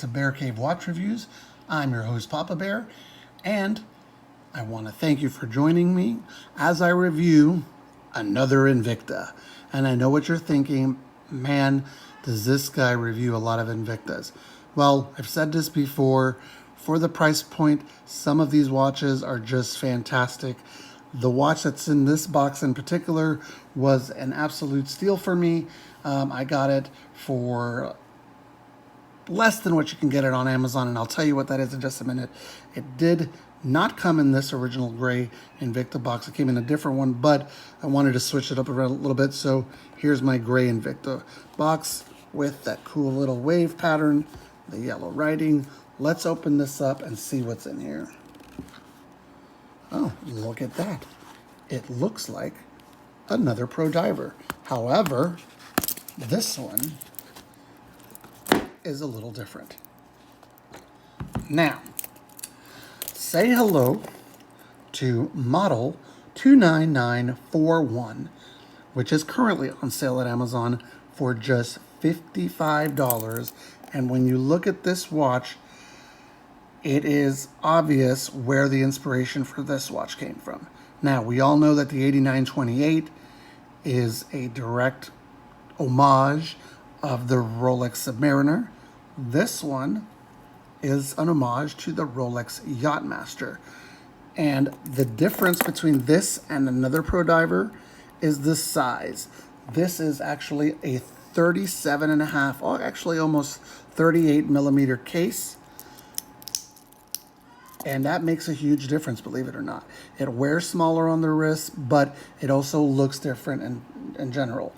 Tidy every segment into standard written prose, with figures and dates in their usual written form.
to Bear Cave Watch Reviews. I'm your host, Papa Bear, and I want to thank you for joining me as I review another Invicta. And I know what you're thinking, man, does this guy review a lot of Invictas? Well, I've said this before, for the price point, some of these watches are just fantastic. The watch that's in this box in particular was an absolute steal for me. I got it for less than what you can get it on Amazon, and I'll tell you what that is in just a minute. It did not come in this original gray Invicta box. It came in a different one, but I wanted to switch it up around a little bit. So here's my gray Invicta box with that cool little wave pattern, the yellow writing. Let's open this up and see what's in here. Oh, look at that. It looks like another Pro Diver. However, this one is a little different. Now, say hello to model 29941, which is currently on sale at Amazon for just $55. And when you look at this watch, it is obvious where the inspiration for this watch came from. Now, we all know that the 8928 is a direct homage of the Rolex Submariner. This one is an homage to the Rolex Yachtmaster. And the difference between this and another Pro Diver is the size. This is actually a 37.5, oh, actually almost 38 millimeter case. And that makes a huge difference, believe it or not. It wears smaller on the wrist, but it also looks different in general.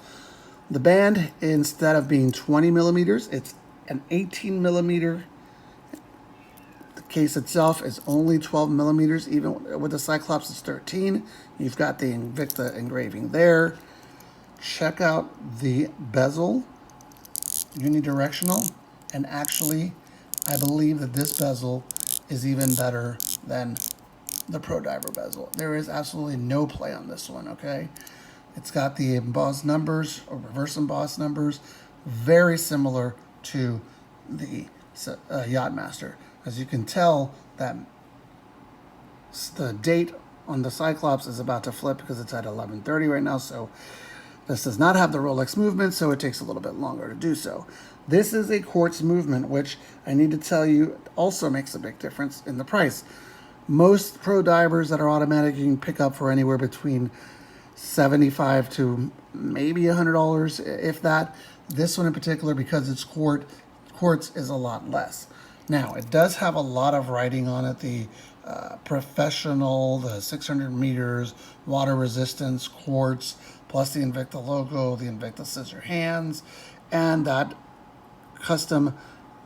The band, instead of being 20 millimeters, it's an 18 millimeter. The case itself is only 12 millimeters, even with the Cyclops it's 13. You've got the Invicta engraving there. Check out the bezel, unidirectional, and actually, I believe that this bezel is even better than the Pro Diver bezel. There is absolutely no play on this one, okay? It's got the embossed numbers, or reverse embossed numbers, very similar to the Yachtmaster. As you can tell, that the date on the Cyclops is about to flip because it's at 11:30 right now, so this does not have the Rolex movement, so it takes a little bit longer to do so. This is a quartz movement, which I need to tell you also makes a big difference in the price. Most Pro Divers that are automatic you can pick up for anywhere between $75 to maybe $100, if that. This one in particular, because it's quartz, is a lot less. Now, it does have a lot of writing on it. The professional, the 600 meters, water resistance, quartz, plus the Invicta logo, the Invicta scissor hands, and that custom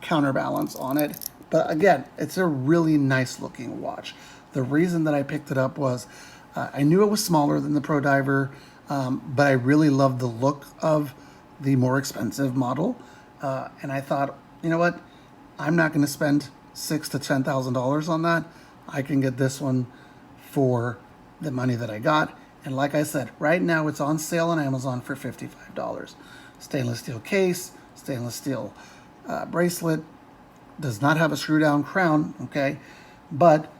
counterbalance on it. But again, it's a really nice looking watch. The reason that I picked it up was I knew it was smaller than the Pro Diver, but I really loved the look of the more expensive model. And I thought, you know what? I'm not going to spend $6,000 to $10,000 on that. I can get this one for the money that I got. And like I said, right now it's on sale on Amazon for $55. Stainless steel case, stainless steel bracelet, does not have a screw down crown, okay? But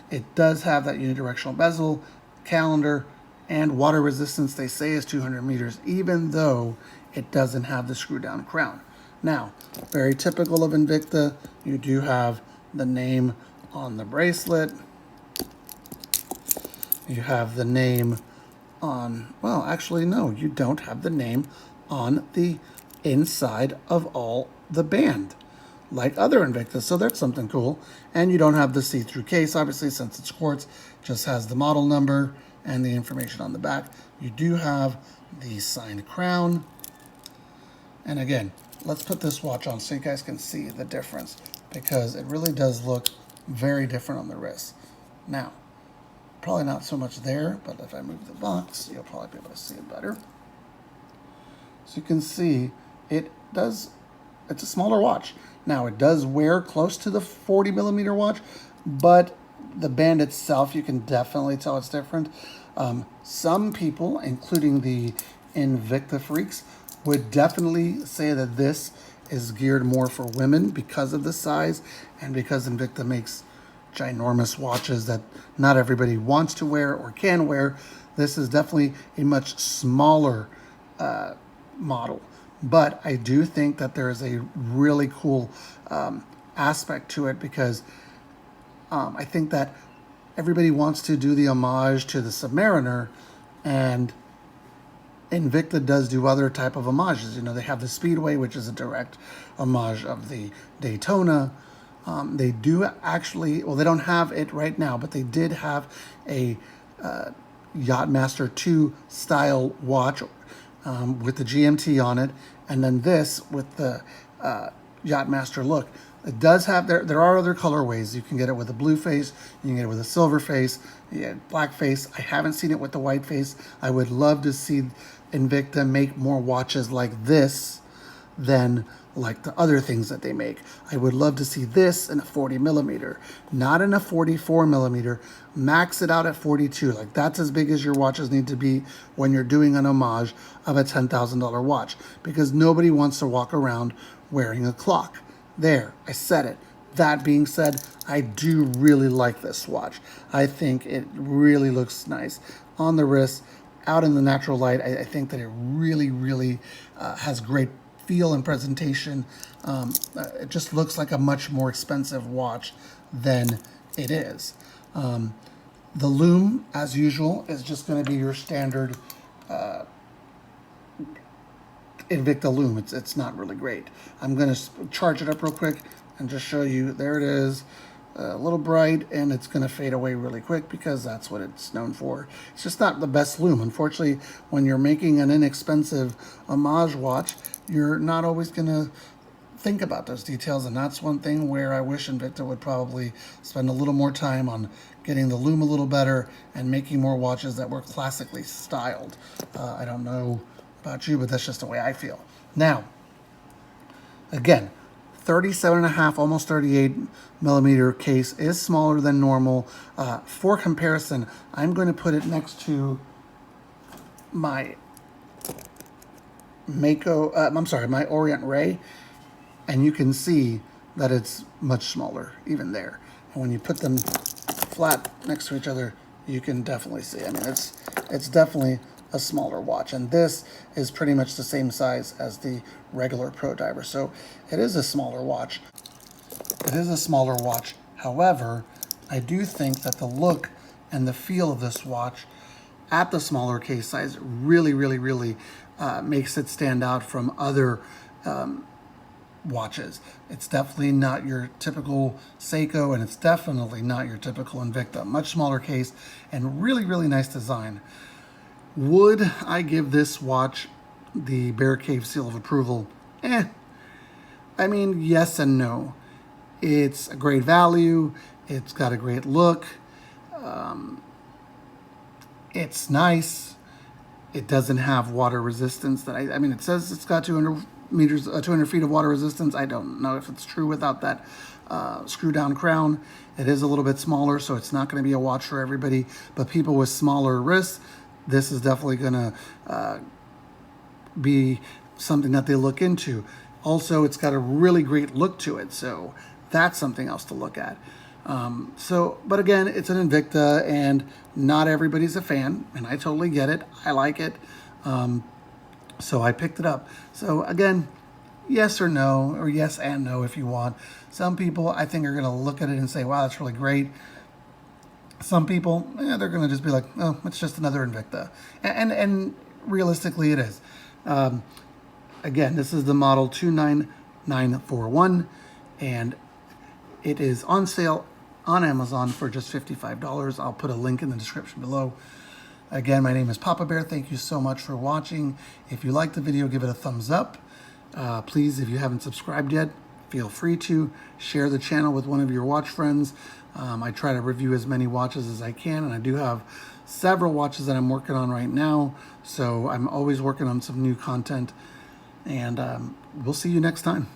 it does have that unidirectional bezel, calendar, and water resistance they say is 200 meters, even though it doesn't have the screw down crown. Now, very typical of Invicta, you do have the name on the bracelet. You have the name on, well, actually, no, you don't have the name on the inside of all the band, like other Invictas, so that's something cool. And you don't have the see-through case, obviously, since it's quartz, just has the model number and the information on the back. You do have the signed crown. And again, let's put this watch on so you guys can see the difference, because it really does look very different on the wrist. Now, probably not so much there, but if I move the box, you'll probably be able to see it better. So you can see it's a smaller watch. Now, it does wear close to the 40 millimeter watch, but the band itself, you can definitely tell it's different. Some people, including the Invicta freaks, would definitely say that this is geared more for women because of the size and because Invicta makes ginormous watches that not everybody wants to wear or can wear. This is definitely a much smaller model, but I do think that there is a really cool aspect to it because I think that everybody wants to do the homage to the Submariner, and Invicta does do other type of homages. You know, they have the Speedway, which is a direct homage of the Daytona. They do actually, well, they don't have it right now, but they did have a Yachtmaster 2 style watch with the GMT on it, and then this with the Yachtmaster look. It does have, there are other colorways. You can get it with a blue face, you can get it with a silver face, black face. I haven't seen it with the white face. I would love to see Invicta make more watches like this than like the other things that they make. I would love to see this in a 40 millimeter, not in a 44 millimeter. Max it out at 42. Like, that's as big as your watches need to be when you're doing an homage of a $10,000 watch, because nobody wants to walk around wearing a clock. There, I said it. That being said, I do really like this watch. I think it really looks nice on the wrist, out in the natural light. I think that it really has great feel and presentation. It just looks like a much more expensive watch than it is. The lume, as usual, is just going to be your standard Invicta lume. It's not really great. I'm going to charge it up real quick and just show you. There it is. A little bright, and it's going to fade away really quick because that's what it's known for. It's just not the best lume. Unfortunately, when you're making an inexpensive homage watch, you're not always going to think about those details, and that's one thing where I wish Invicta would probably spend a little more time on getting the lume a little better and making more watches that were classically styled. I don't know about you, but that's just the way I feel. Now, again, 37.5, almost 38 millimeter case is smaller than normal. For comparison, I'm going to put it next to my my Orient Ray, and you can see that it's much smaller even there. And when you put them flat next to each other, you can definitely see. I mean, it's definitely a smaller watch, and this is pretty much the same size as the regular Pro Diver, so it is a smaller watch. It is a smaller watch. However, I do think that the look and the feel of this watch at the smaller case size really makes it stand out from other watches. It's definitely not your typical Seiko, and it's definitely not your typical Invicta. Much smaller case and really nice design. Would I give this watch the Bear Cave seal of approval? I mean, yes and no. It's a great value. It's got a great look. It's nice. It doesn't have water resistance. I mean, it says it's got 200 feet of water resistance. I don't know if it's true without that screw down crown. It is a little bit smaller, so it's not going to be a watch for everybody. But people with smaller wrists, this is definitely going to be something that they look into. Also, it's got a really great look to it, so that's something else to look at. But again, it's an Invicta, and not everybody's a fan, and I totally get it. I like it, so I picked it up. So again, yes or no, or yes and no if you want. Some people, I think, are going to look at it and say, wow, that's really great. Some people, they're going to just be like, oh, it's just another Invicta. And realistically, it is. Again, this is the model 29941, and it is on sale on Amazon for just $55. I'll put a link in the description below. Again, my name is Papa Bear. Thank you so much for watching. If you liked the video, give it a thumbs up. Please, if you haven't subscribed yet, feel free to share the channel with one of your watch friends. I try to review as many watches as I can, and I do have several watches that I'm working on right now, so I'm always working on some new content, and we'll see you next time.